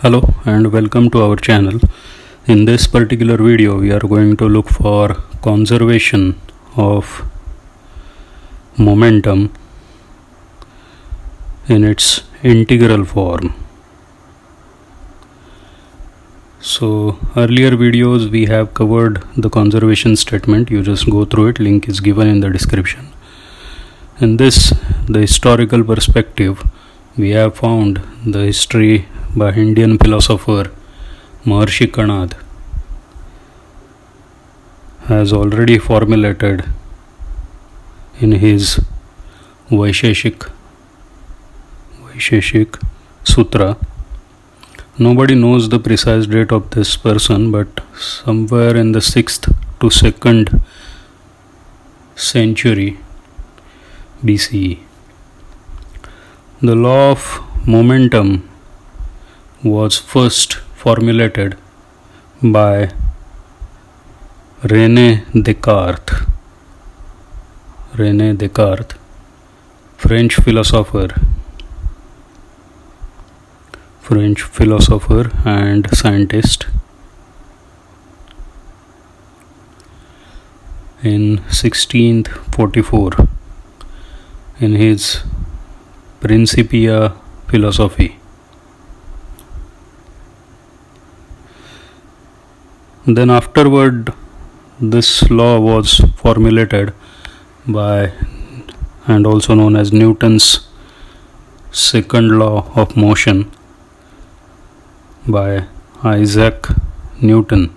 Hello and welcome to our channel. In this particular video we are going to look for conservation of momentum in its integral form. So earlier videos we have covered the conservation statement. You just go through it, link is given in the description. In this, the historical perspective, we have found the history by Indian philosopher Maharshi Kanad has already formulated in his Vaisheshik Sutra. Nobody knows the precise date of this person, but somewhere in the 6th to 2nd century BCE. The law of momentum was first formulated by René Descartes, French philosopher and scientist, in 1644 in his Principia Philosophiae. Then afterward this law was formulated by, and also known as, Newton's second law of motion by Isaac Newton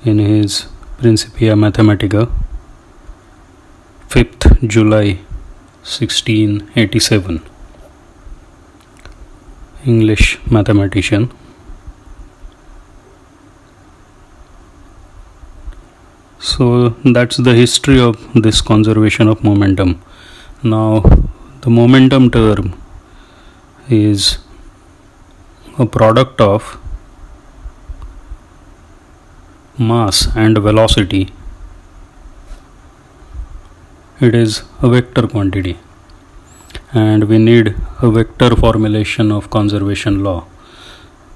in his Principia Mathematica, 5th July 1687. English mathematician. So that's the history of this conservation of momentum. Now the momentum term is a product of mass and velocity. It is a vector quantity and we need a vector formulation of conservation law,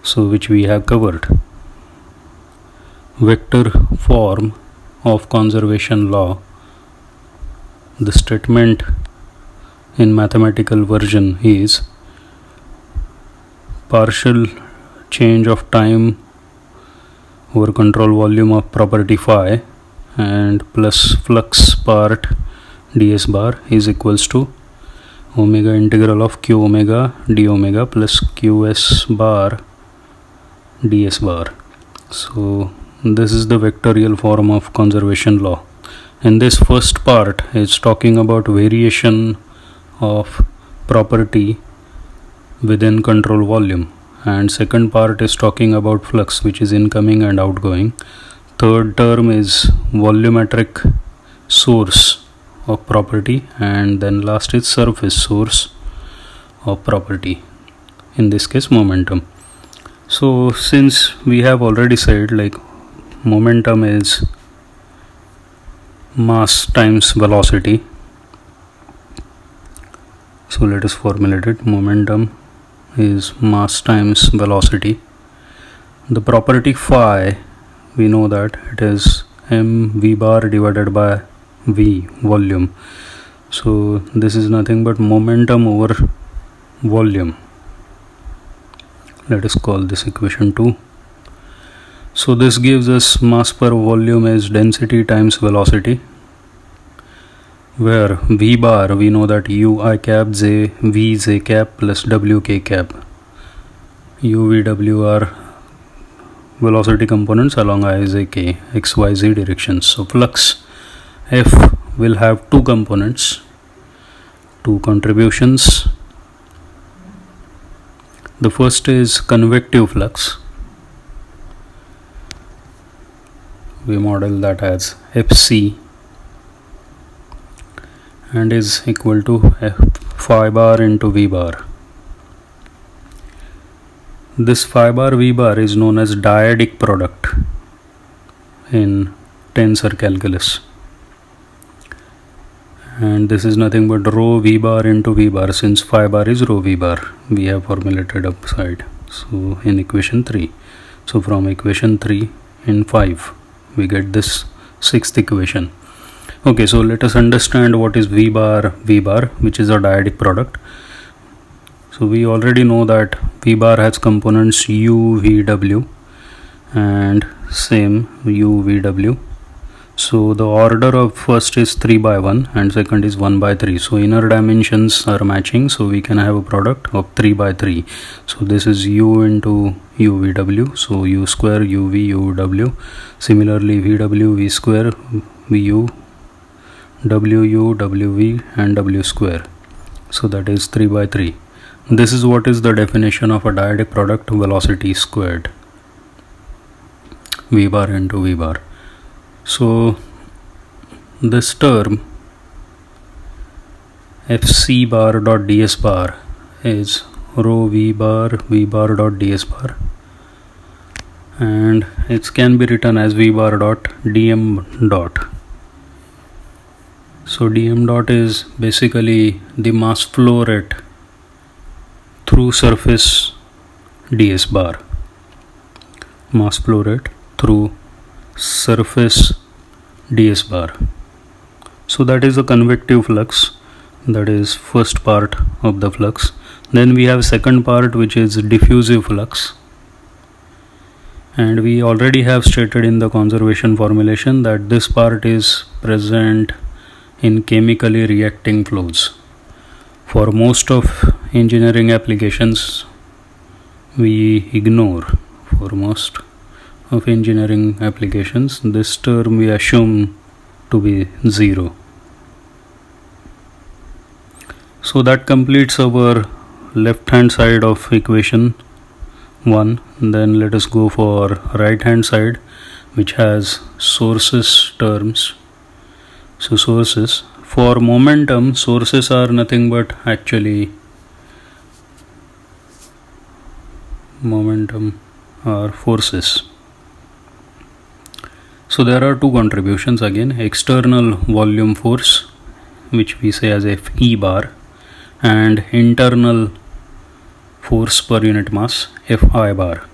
so which we have covered. Vector form of conservation law, the statement in mathematical version is partial change of time over control volume of property phi and plus flux part ds bar is equals to omega integral of q omega d omega plus qs bar ds bar. So this is the vectorial form of conservation law. In this first part is talking about variation of property within control volume, and second part is talking about flux, which is incoming and outgoing. Third term is volumetric source of property, and then last is surface source of property, in this case momentum. So since we have already said, like, momentum is mass times velocity, so let us formulate it. Momentum is mass times velocity. The property phi, we know that it is mv bar divided by v, volume. So this is nothing but momentum over volume. Let us call this equation 2. So this gives us mass per volume is density times velocity, where v bar, we know that u I cap j v j cap plus w k cap. U, v, w are velocity components along I, j, k, x, y, z directions. So flux F will have two components, two contributions. The first is convective flux. We model that as Fc and is equal to F phi bar into V bar. This phi bar V bar is known as dyadic product in tensor calculus, and this is nothing but rho v bar into v bar, since phi bar is rho v bar, we have formulated upside. So in equation 3, so from equation 3 in 5 we get this sixth equation. Okay, so let us understand what is v bar, which is a dyadic product. So we already know that v bar has components u, v, w and same u, v, w. So the order of first is 3 by 1 and second is 1 by 3. So inner dimensions are matching, so we can have a product of 3 by 3. So this is u into u, v, w. So u square, u, v, u, w. Similarly v, w, v square, v, u, w, u, w, v and w square. So that is 3 by 3. This is what is the definition of a dyadic product, velocity squared, v bar into v bar. So this term fc bar dot ds bar is rho v bar dot ds bar, and it can be written as v bar dot dm dot. So dm dot is basically the mass flow rate through surface ds bar, mass flow rate through surface ds bar. So that is the convective flux, that is first part of the flux. Then we have second part, which is diffusive flux, and we already have stated in the conservation formulation that this part is present in chemically reacting flows. For most of engineering applications we ignore, for most of engineering applications this term we assume to be 0. So that completes our left hand side of equation 1. Then let us go for right hand side, which has sources terms. So sources, for momentum, sources are nothing but actually momentum are forces. So there are two contributions again, external volume force, which we say as Fe bar, and internal force per unit mass, Fi bar.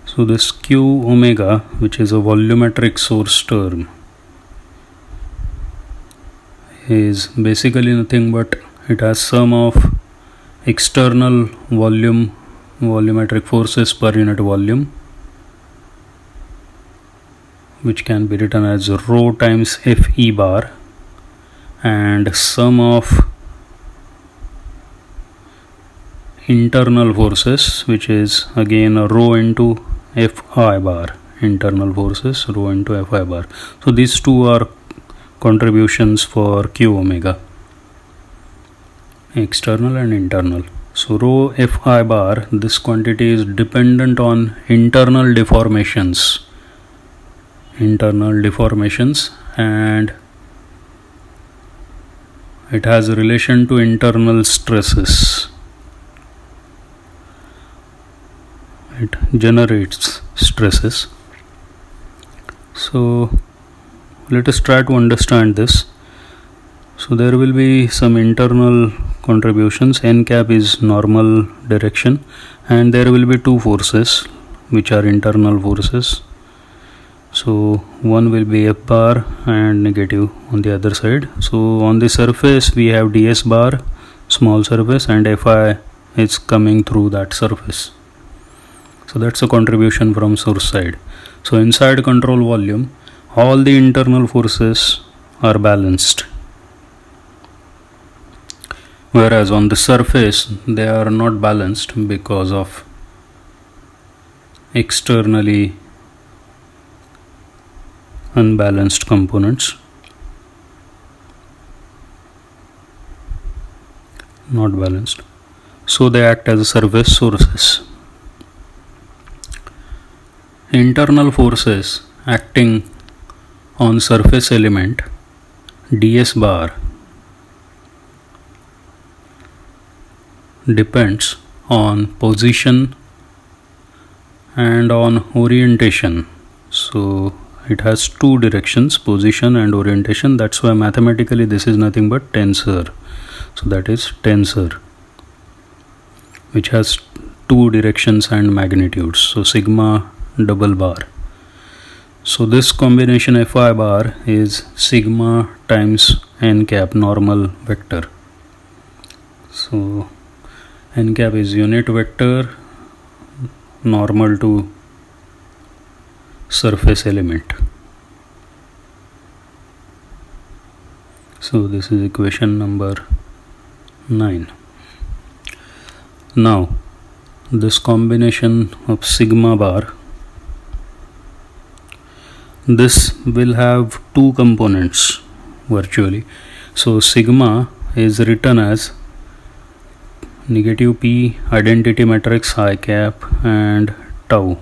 So this Q omega, which is a volumetric source term, is basically nothing but it has sum of external volumetric forces per unit volume, which can be written as rho times Fe bar, and sum of internal forces, which is again rho into Fi bar, internal forces rho into Fi bar. So these two are contributions for Q omega, external and internal. So rho Fi bar, this quantity is dependent on internal deformations, and it has a relation to internal stresses. It generates stresses. So let us try to understand this. So there will be some internal contributions. N cap is normal direction, and there will be two forces which are internal forces. So one will be F bar and negative on the other side. So on the surface we have ds bar, small surface, and Fi is coming through that surface. So that's a contribution from source side. So inside control volume, all the internal forces are balanced, whereas on the surface they are not balanced because of externally unbalanced components, not balanced. So they act as surface sources. Internal forces acting on surface element ds bar depends on position and on orientation. So it has two directions, position and orientation. That's why mathematically this is nothing but tensor. So that is tensor, which has two directions and magnitudes. So sigma double bar. So this combination Fi bar is sigma times n cap, normal vector. So n cap is unit vector normal to surface element. So this is equation number 9. Now this combination of sigma bar, this will have two components virtually. So sigma is written as negative p identity matrix I cap and tau,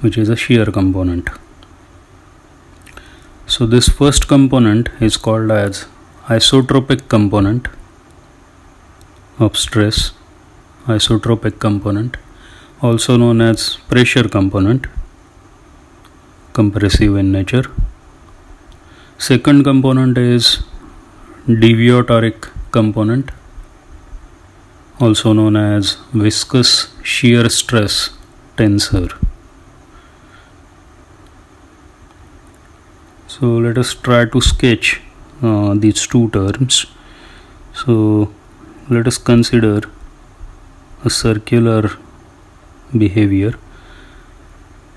which is a shear component. So this first component is called as isotropic component of stress, isotropic component, also known as pressure component, compressive in nature. Second component is deviatoric component, also known as viscous shear stress tensor. So let us try to sketch these two terms. So let us consider a circular behavior.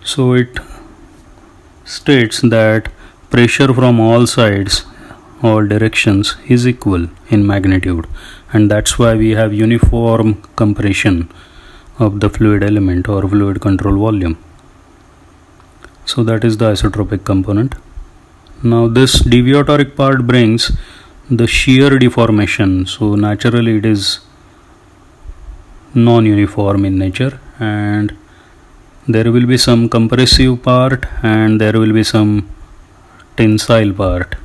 So it states that pressure from all sides, all directions, is equal in magnitude, and that's why we have uniform compression of the fluid element or fluid control volume. So that is the isotropic component. Now this deviatoric part brings the shear deformation. So naturally it is non-uniform in nature, and there will be some compressive part and there will be some tensile part.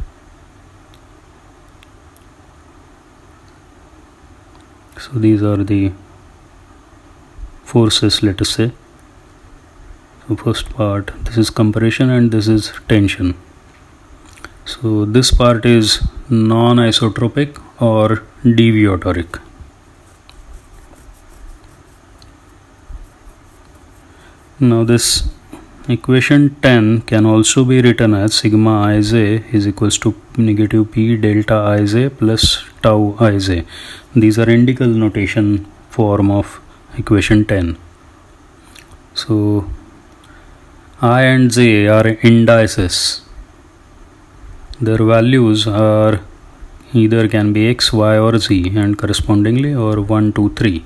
So these are the forces, let us say. So first part, this is compression and this is tension. So this part is non-isotropic or deviatoric. Now this equation 10 can also be written as sigma Ij is equals to negative p delta Ij plus tau Ij. These are indical notation form of equation 10. So I and j are indices. Their values are either can be x, y or z, and correspondingly or 1, 2, 3.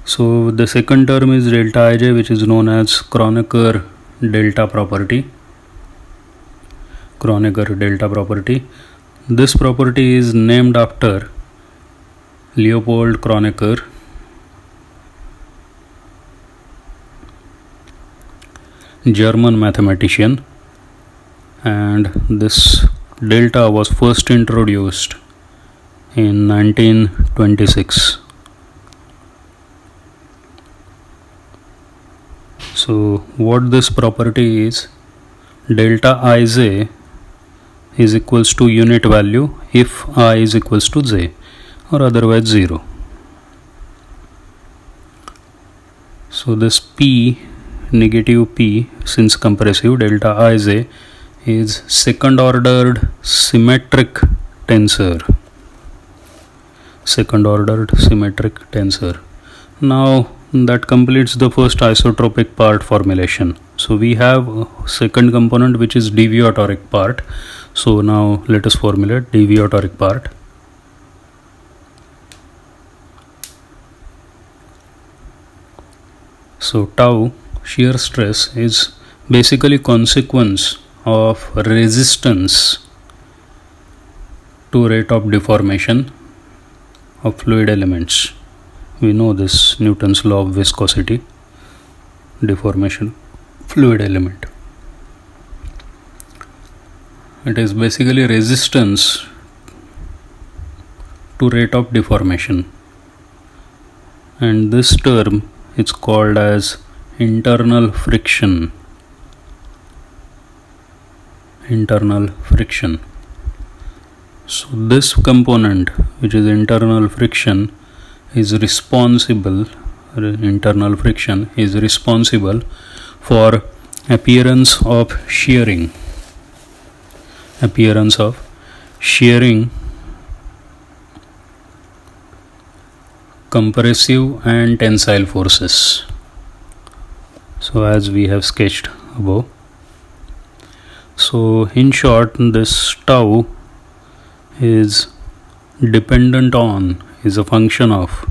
So the second term is delta Ij, which is known as Kronecker delta property. Kronecker delta property. This property is named after Leopold Kronecker, German mathematician, and this delta was first introduced in 1926. So what this property is, delta Ij is equals to unit value if I is equals to j, or otherwise 0. So this p, negative p, since compressive, delta Ij is second ordered symmetric tensor. Second ordered symmetric tensor. Now that completes the first isotropic part formulation. So we have a second component which is deviatoric part. So now let us formulate deviatoric part. So tau, shear stress, is basically consequence of resistance to rate of deformation of fluid elements. We know this, Newton's law of viscosity, deformation fluid element. It is basically resistance to rate of deformation, and this term is called as internal friction. internal friction. So this component, which is internal friction, is responsible for appearance of shearing compressive and tensile forces. So as we have sketched above. So in short, this tau is a function of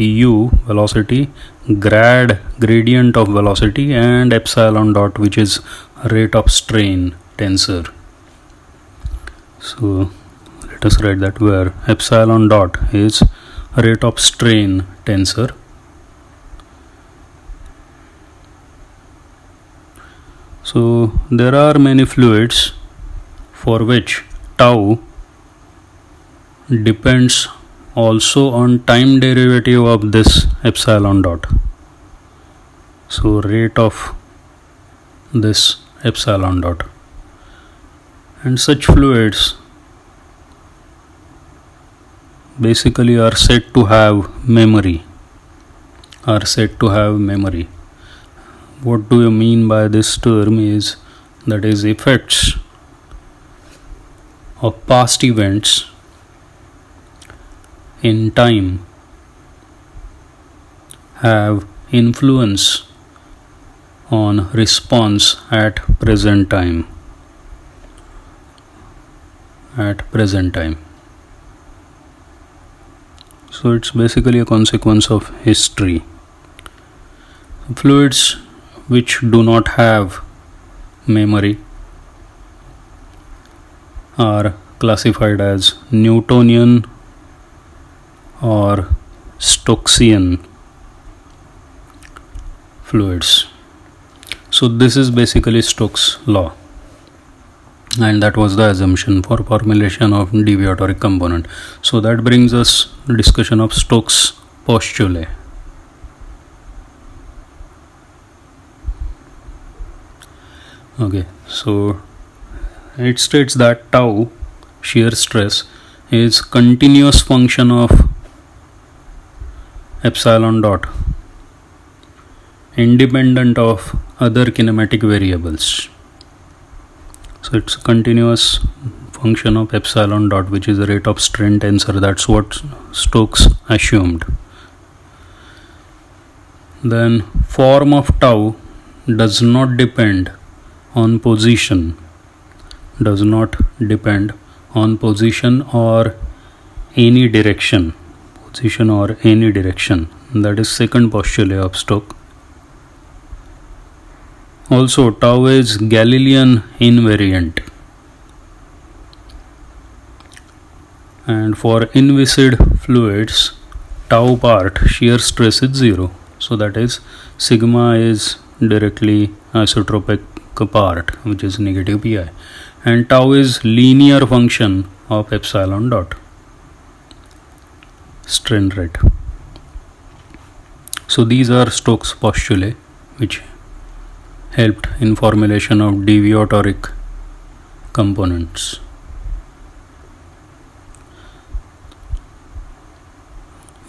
u, velocity, gradient of velocity, and epsilon dot, which is rate of strain tensor. So let us write that, where epsilon dot is rate of strain tensor. So there are many fluids for which tau depends also on time derivative of this epsilon dot. So rate of this epsilon dot, and such fluids basically are said to have memory. What do you mean by this term is, that is, effects of past events in time have influence on response at present time. So it's basically a consequence of history. Fluids which do not have memory are classified as Newtonian or Stokesian fluids. So this is basically Stokes' law, and that was the assumption for formulation of deviatoric component. So that brings us discussion of Stokes' postulae. Okay, so it states that tau, shear stress, is continuous function of epsilon dot, independent of other kinematic variables. So it's a continuous function of epsilon dot, which is the rate of strain tensor. That's what Stokes assumed. Then form of tau does not depend on position or any direction. That is second postulate of Stokes. Also, tau is Galilean invariant, and for inviscid fluids, tau part shear stress is 0. So that is, sigma is directly isotropic part, which is negative pi, and tau is linear function of epsilon dot, strain rate. So these are Stokes' postulae, which helped in formulation of deviatoric components.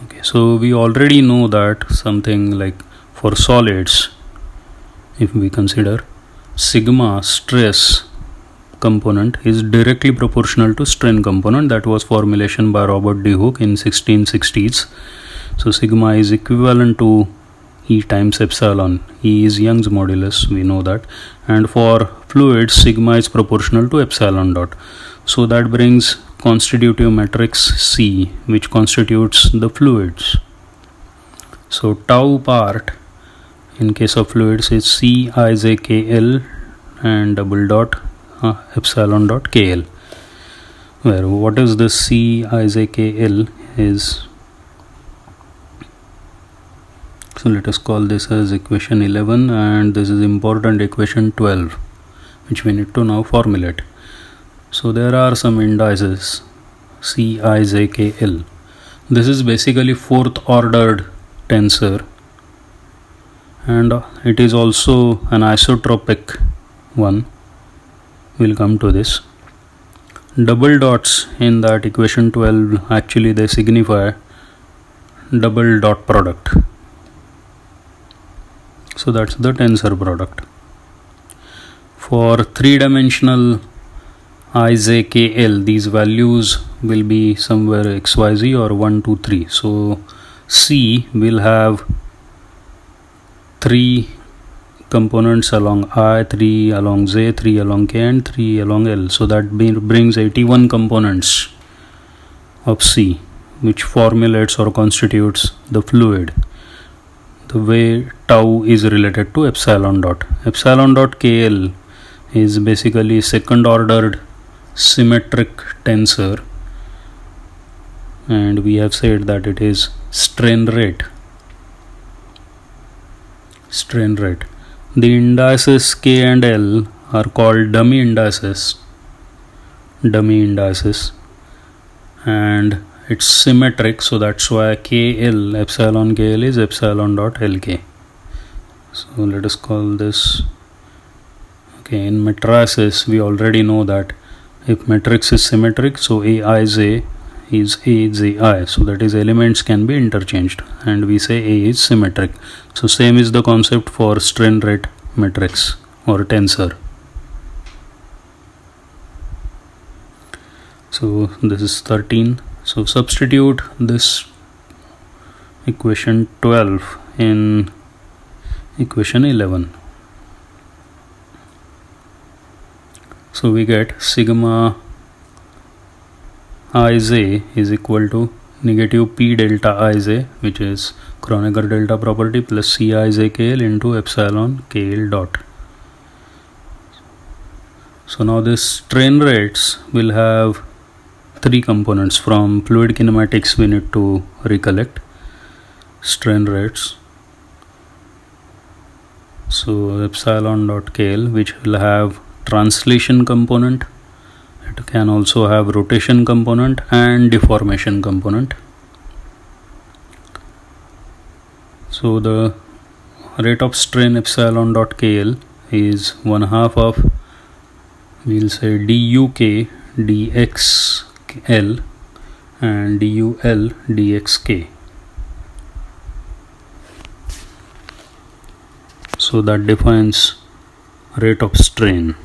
Okay, so we already know that something like for solids, if we consider, sigma stress component is directly proportional to strain component. That was formulation by Robert De Hooch in 1660s. So sigma is equivalent to E times epsilon. E is Young's modulus, we know that, and for fluids sigma is proportional to epsilon dot. So that brings constitutive matrix C, which constitutes the fluids. So tau part in case of fluids is C Ij KL and double dot epsilon dot KL, where what is this C Ij KL is, so let us call this as equation 11, and this is important equation 12, which we need to now formulate. So there are some indices C Ij KL. This is basically fourth ordered tensor, and it is also an isotropic one. we'll come to this. Double dots in that equation 12, actually they signify double dot product. So that's the tensor product. For three-dimensional IJKL, these values will be somewhere XYZ or 1, 2, 3. So C will have 3 components along I, 3 along J, 3 along K, and 3 along L. So that brings 81 components of C, which formulates or constitutes the fluid. The way tau is related to epsilon dot. Epsilon dot KL is basically second ordered symmetric tensor, and we have said that it is strain rate. The indices K and L are called dummy indices, and it's symmetric, so that's why KL, epsilon KL, is epsilon dot LK. So let us call this, okay, in matrices we already know that if matrix is symmetric, so Aij is Aji, so that is elements can be interchanged, and we say A is symmetric. So same is the concept for strain rate matrix or tensor. So this is 13. So substitute this equation 12 in equation 11. So we get sigma Ij is equal to negative P delta Ij, which is Kronecker delta property, plusCijkl into epsilon KL dot. So now this strain rates will have 3 components. From fluid kinematics we need to recollect strain rates. So epsilon dot KL, which will have translation component, it can also have rotation component and deformation component. So the rate of strain epsilon dot KL is 1/2 of, we'll say, duk dxl and dul dxk. So that defines rate of strain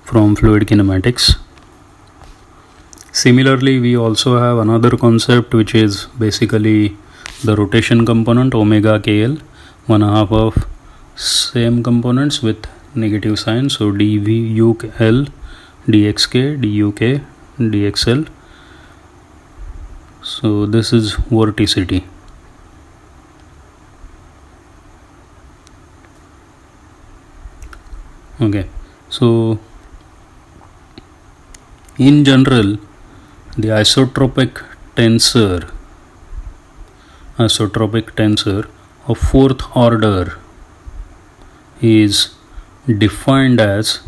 from fluid kinematics. Similarly, we also have another concept, which is basically the rotation component omega KL, 1/2 of same components with negative sign, so dvul dxk duk dxl. So this is vorticity. Okay, so in general the isotropic tensor of 4th order is defined as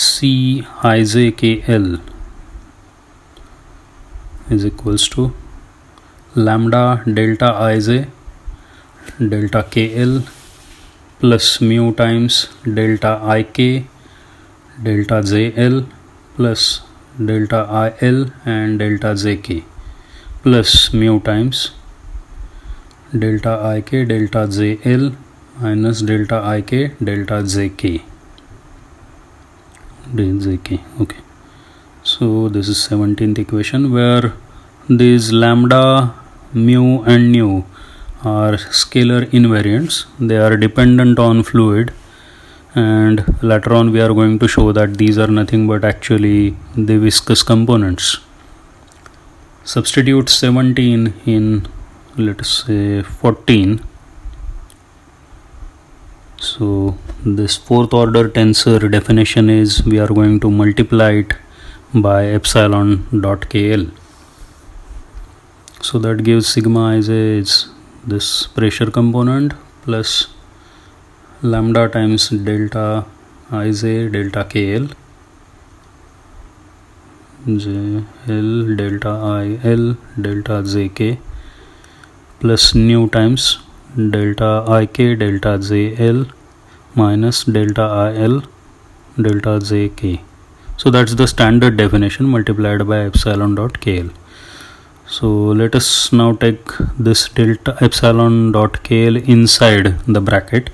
Cijkl is equals to lambda delta Ij delta KL plus mu times delta Ik delta JL plus delta IL and delta JK plus mu times delta Ik delta JL minus delta Ik delta JK. Okay, so this is 17th equation, where these lambda, mu and nu are scalar invariants. They are dependent on fluid, and later on we are going to show that these are nothing but actually the viscous components. Substitute 17 in, let us say, 14. So this 4th order tensor definition is, we are going to multiply it by epsilon dot KL. So that gives sigma Ij is this pressure component plus lambda times delta Ij delta KL, JL delta IL delta JK plus nu times delta Ik delta JL minus delta IL delta JK. So that's the standard definition multiplied by epsilon dot KL. So let us now take this delta epsilon dot KL inside the bracket.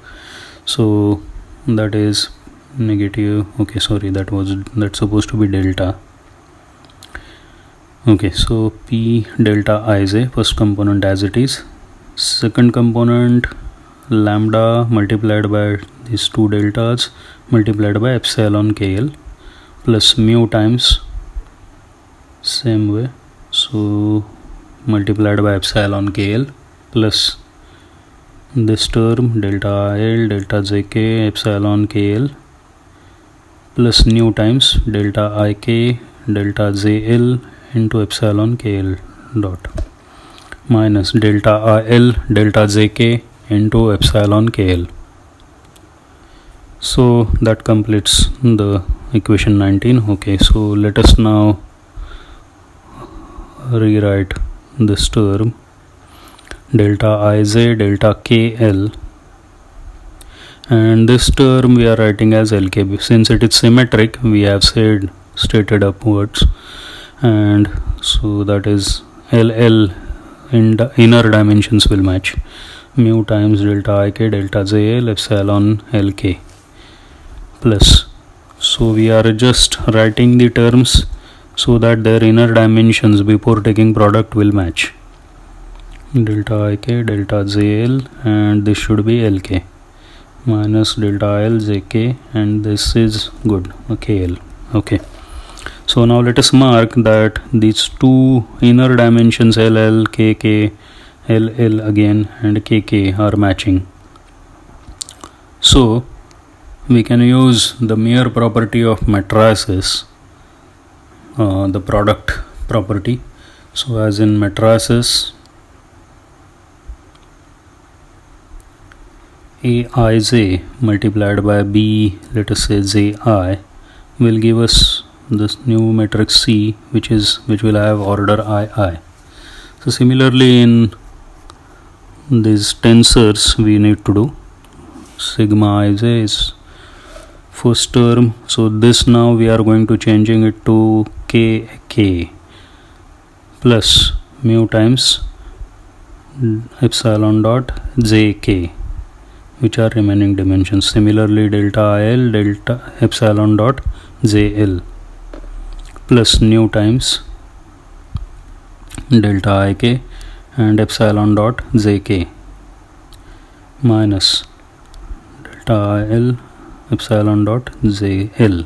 So that is negative, okay, sorry, that's supposed to be delta. Okay, so P delta Ij, first component as it is, second component lambda multiplied by these two deltas multiplied by epsilon KL plus mu times same way, so multiplied by epsilon KL plus this term delta IL delta JK epsilon KL plus nu times delta IK delta JL into epsilon KL dot minus delta IL delta JK into epsilon KL. So that completes the equation 19. Okay, so let us now rewrite this term delta Ij delta KL, and this term we are writing as LK. Since it is symmetric, we have stated upwards, and so that is LL in the inner dimensions will match mu times delta IK delta JL epsilon LK plus, so we are just writing the terms so that their inner dimensions before taking product will match, delta IK delta JL, and this should be LK minus delta IL JK, and this is good, KL. Okay, so now let us mark that these two inner dimensions LL, KK, LL again and KK are matching. So we can use the mere property of matrices, the product property. So as in matrices, Aij multiplied by B, let us say Ji, will give us this new matrix C, which will have order II. So similarly in these tensors we need to do sigma Ij is first term, so this now we are going to changing it to KK plus mu times epsilon dot JK, which are remaining dimensions. Similarly delta IL delta epsilon dot JL plus nu times delta IK and epsilon dot JK minus delta IL epsilon dot JL.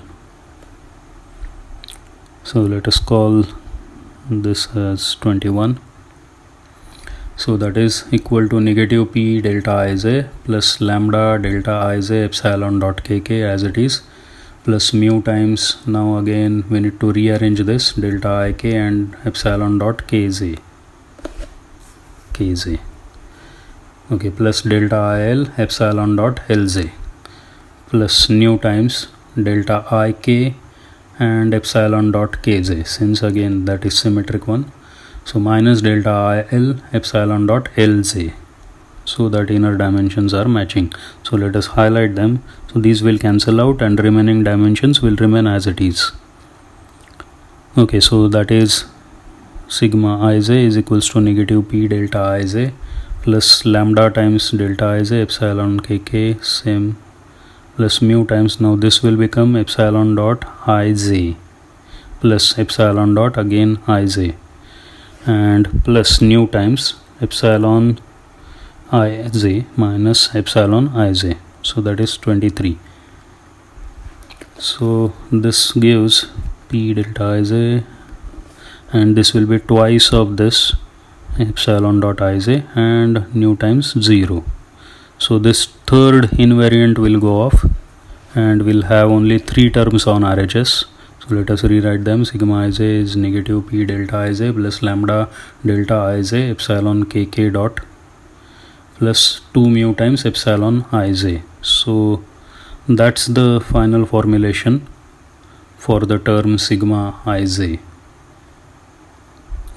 So let us call this as 21. So that is equal to negative P delta Ij plus lambda delta Ij epsilon dot KK as it is plus mu times, now again we need to rearrange this, delta IK and epsilon dot KJ. Okay, plus delta IL epsilon dot LJ plus nu times delta IK and epsilon dot KJ, since again that is symmetric one, so minus delta IL epsilon dot LJ, so that inner dimensions are matching. So let us highlight them, so these will cancel out and remaining dimensions will remain as it is. Okay, so that is sigma Ij is equals to negative P delta Ij plus lambda times delta Ij epsilon KK same plus mu times, now this will become epsilon dot Ij plus epsilon dot again Ij and plus nu times epsilon Ij minus epsilon Ij, so that is 23. So this gives P delta Ij, and this will be twice of this epsilon dot Ij and nu times 0. So this third invariant will go off and we'll have only 3 terms on RHS. So let us rewrite them. Sigma Ij is negative P delta Ij plus lambda delta Ij epsilon KK dot plus 2 mu times epsilon Ij. So that's the final formulation for the term sigma Ij.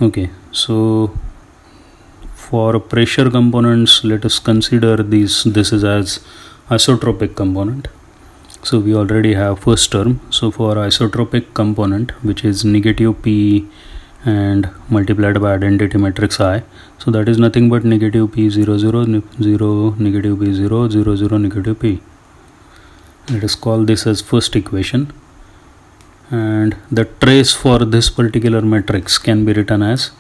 Okay, so for pressure components, let us consider this is as isotropic component. So we already have first term. So for isotropic component, which is negative p and multiplied by identity matrix I, so that is nothing but negative p 0 0 0 negative p 0 0 0 negative p. Let us call this as first equation, and the trace for this particular matrix can be written as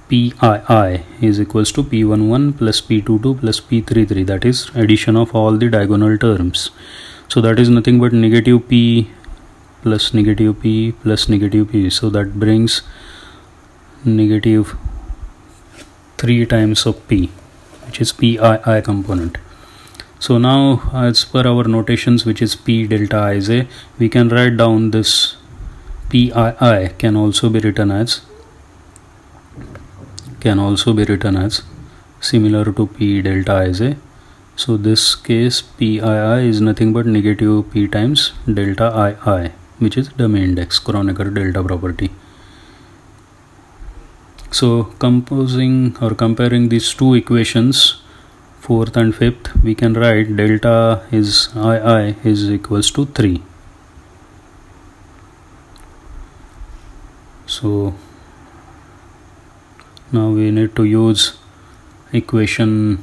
pii is equals to p11 plus p22 plus p33, that is addition of all the diagonal terms. So that is nothing but negative p plus negative p plus negative p, so that brings negative 3 times of p, which is pii component. So now, as per our notations, which is p delta ij, we can write down this pii can also be written as similar to p delta ij. So this case pii is nothing but negative p times delta ii, which is dummy index, Kronecker delta property. So composing or comparing these two equations, fourth and fifth, we can write delta is ii is equals to 3. So now we need to use equation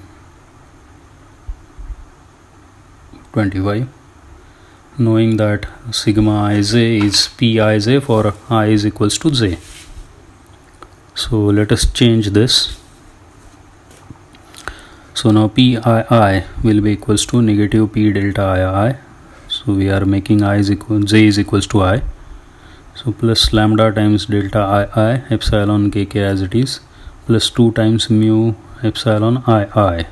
25, knowing that sigma ij is pij for I is equals to j. So let us change this. So now pii will be equals to negative p delta ii. So we are making j is equals to I. So plus lambda times delta ii epsilon kk as it is, plus 2 times mu epsilon ii.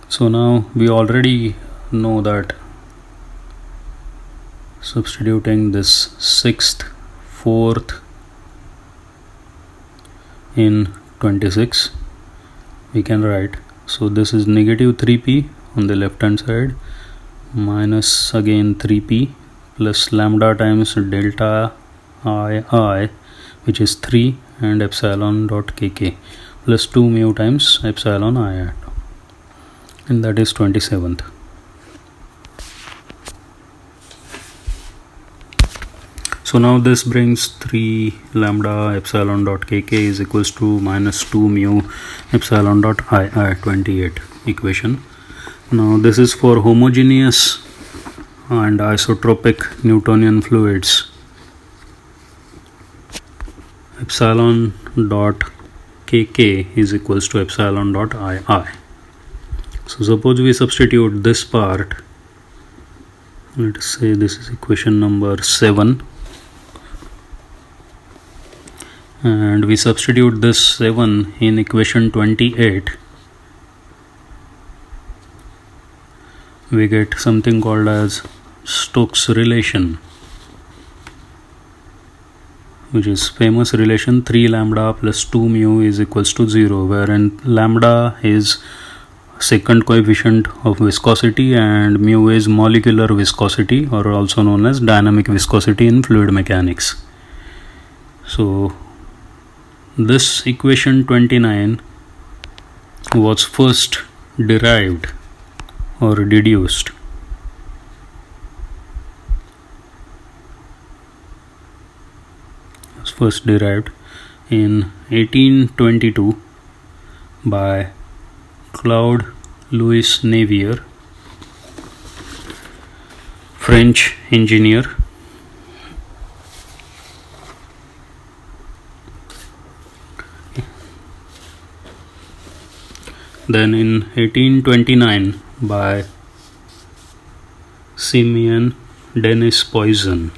So now we already know that substituting this 6th, 4th in 26, we can write, so this is negative 3p on the left hand side, minus again 3p plus lambda times delta ii, which is 3, and epsilon dot kk, plus 2 mu times epsilon I, and that is 27th. So now this brings 3 lambda epsilon dot kk is equals to minus 2 mu epsilon dot ii, 28 equation. Now this is for homogeneous and isotropic Newtonian fluids. Epsilon dot kk is equals to epsilon dot ii. So suppose we substitute this part, let us say this is equation number 7, and we substitute this 7 in equation 28, we get something called as Stokes relation, which is famous relation 3 lambda plus 2 mu is equals to 0, wherein lambda is second coefficient of viscosity and mu is molecular viscosity, or also known as dynamic viscosity in fluid mechanics. So this equation 29 was first derived or deduced in 1822 by Claude Louis Navier, French engineer. Then in 1829 by Simeon Denis Poisson,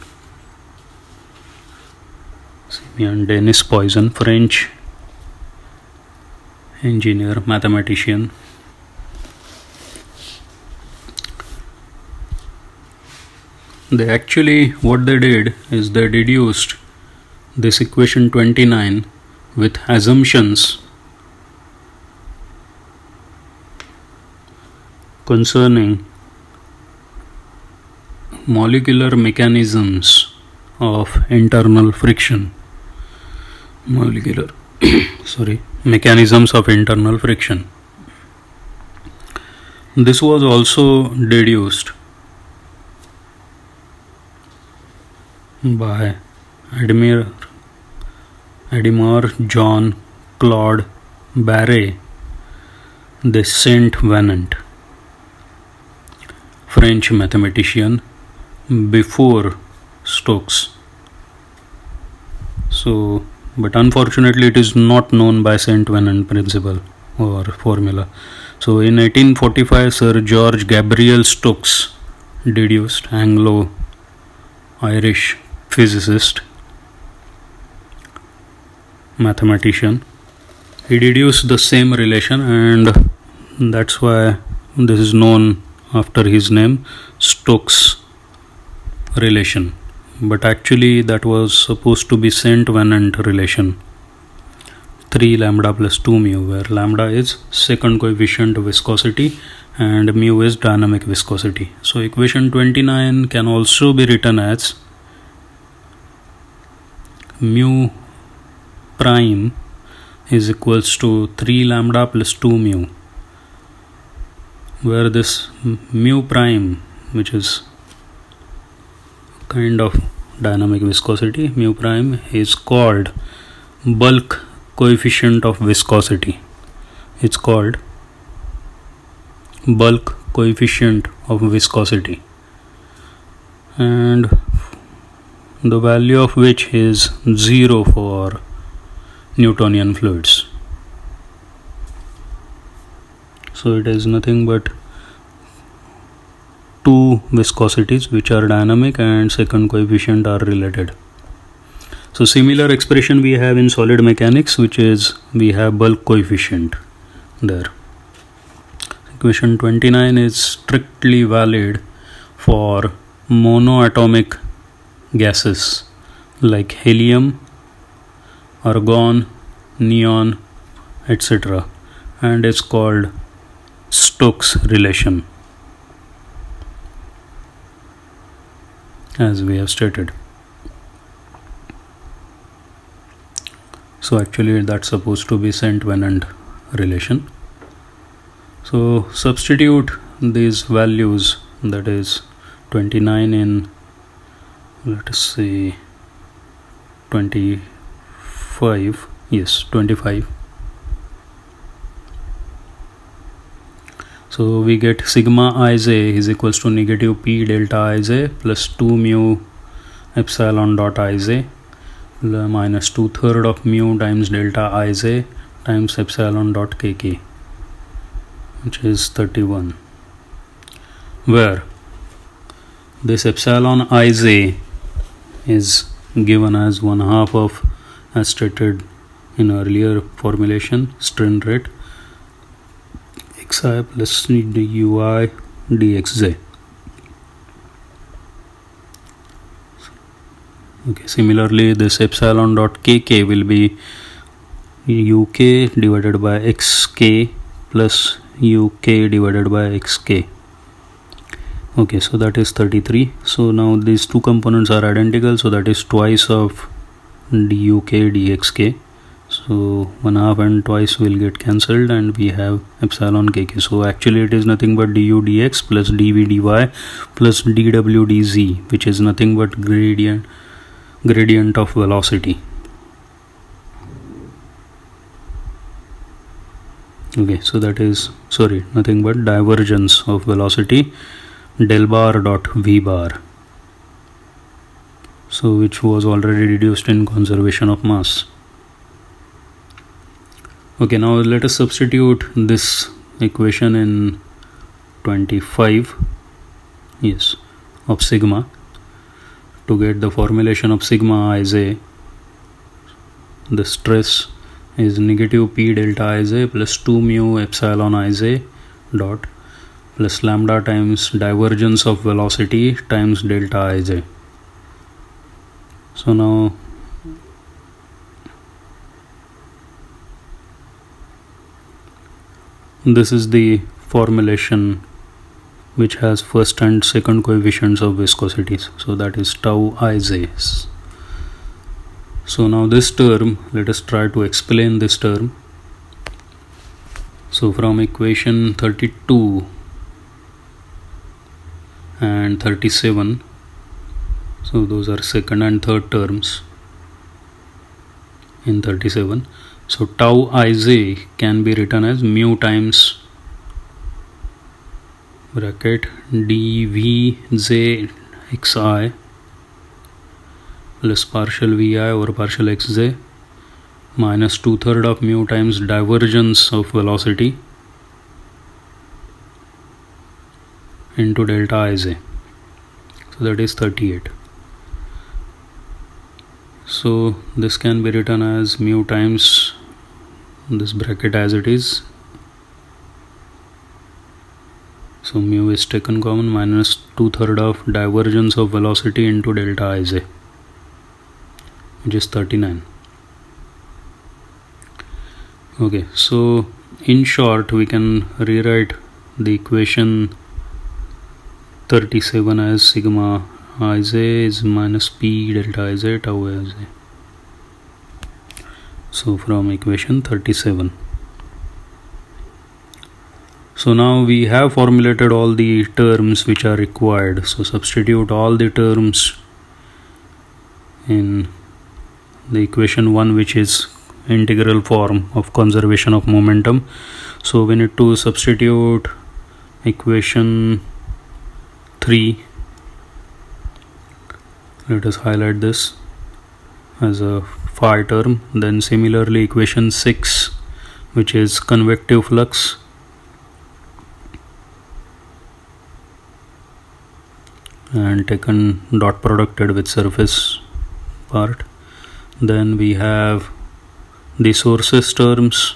French engineer, mathematician. What they did is they deduced this equation 29 with assumptions concerning molecular mechanisms of internal friction. Mechanisms of internal friction. This was also deduced by Admire John Claude Barre de Saint-Venant, French mathematician, before Stokes. So, but unfortunately it is not known by Saint-Venant principle or formula. So in 1845 Sir George Gabriel Stokes deduced, Anglo-Irish physicist, mathematician, he deduced the same relation, and that's why this is known after his name, Stokes relation. But actually that was supposed to be Saint-Venant relation, 3 lambda plus 2 mu, where lambda is second coefficient viscosity and mu is dynamic viscosity. So equation 29 can also be written as mu prime is equals to 3 lambda plus 2 mu, where this mu prime, which is kind of dynamic viscosity, mu prime is called bulk coefficient of viscosity. It's called bulk coefficient of viscosity, and the value of which is 0 for Newtonian fluids. So it is nothing but two viscosities which are dynamic and second coefficient are related. So similar expression we have in solid mechanics, which is we have bulk coefficient there. Equation 29 is strictly valid for monoatomic gases like helium, argon, neon, etc., and is called Stokes relation, as we have stated. So actually that's supposed to be Saint-Venant relation. So substitute these values, that is 29 in, let us say 25, yes 25. So we get sigma Ij is equals to negative P delta Ij plus 2 mu epsilon dot Ij minus 2/3 of mu times delta Ij times epsilon dot kk, which is 31, where this epsilon Ij is given as 1/2 of, as stated in earlier formulation, strain rate xi plus dui dxj. Okay, similarly this epsilon dot kk will be uk divided by xk plus uk divided by xk. Okay, so that is 33. So now these two components are identical, so that is twice of duk dxk. So 1/2 and twice will get cancelled and we have epsilon kk. So actually it is nothing but du dx plus dv dy plus dw dz, which is nothing but gradient of velocity. Okay, so that is, sorry, nothing but divergence of velocity del bar dot v bar, so which was already reduced in conservation of mass. Okay, now let us substitute this equation in 25, yes, of sigma, to get the formulation of sigma Ij. The stress is negative P delta Ij plus 2 mu epsilon Ij dot plus lambda times divergence of velocity times delta Ij. So now this is the formulation which has first and second coefficients of viscosities, so that is tau Ij. So now this term, let us try to explain this term. So from equation 32 and 37. So those are second and third terms in 37. So tau ij can be written as mu times bracket dvj xi plus partial vi over partial xj minus 2/3 of mu times divergence of velocity into delta ij. So that is 38. So this can be written as mu times this bracket as it is. So mu is taken common minus 2/3 of divergence of velocity into delta ij, which is 39. Okay, so in short we can rewrite the equation 37 as sigma ij is minus p delta ij tau ij. So from equation 37. So now we have formulated all the terms which are required. So substitute all the terms in the equation 1, which is integral form of conservation of momentum. So we need to substitute equation 3. Let us highlight this as a phi term. Then similarly equation 6, which is convective flux, and taken dot producted with surface part. Then we have the sources terms.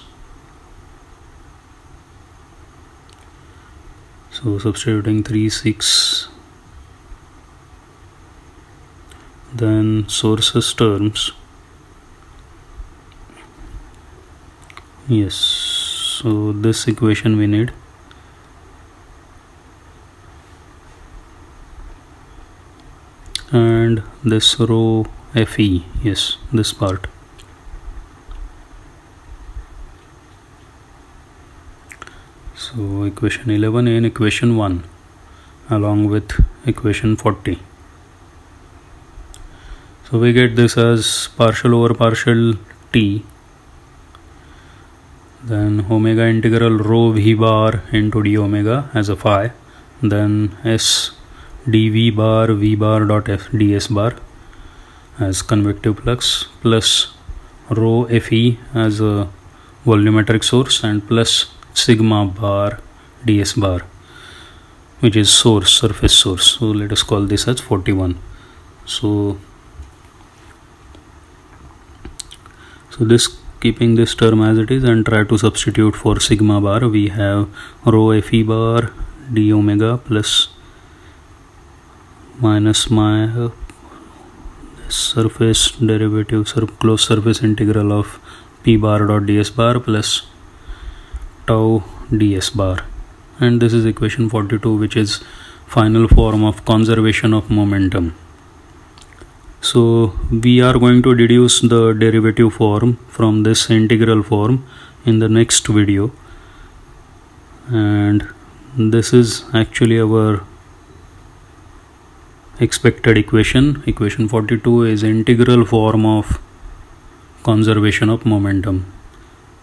So substituting 3, 6, then sources terms. Yes, so this equation we need. And this rho fe, yes, this part. So equation 11 and equation 1 along with equation 40. So we get this as partial over partial t, then omega integral rho v bar into d omega as a phi, then s dv bar v bar dot f ds bar as convective flux, plus rho fe as a volumetric source, and plus sigma bar ds bar, which is source, surface source. So let us call this as 41. So this, keeping this term as it is and try to substitute for sigma bar, we have rho fe bar d omega plus minus my surface derivative closed surface integral of p bar dot ds bar plus tau ds bar, and this is equation 42, which is final form of conservation of momentum. So we are going to deduce the derivative form from this integral form in the next video, and this is actually our expected equation. Equation 42 is integral form of conservation of momentum.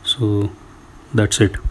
So that's it.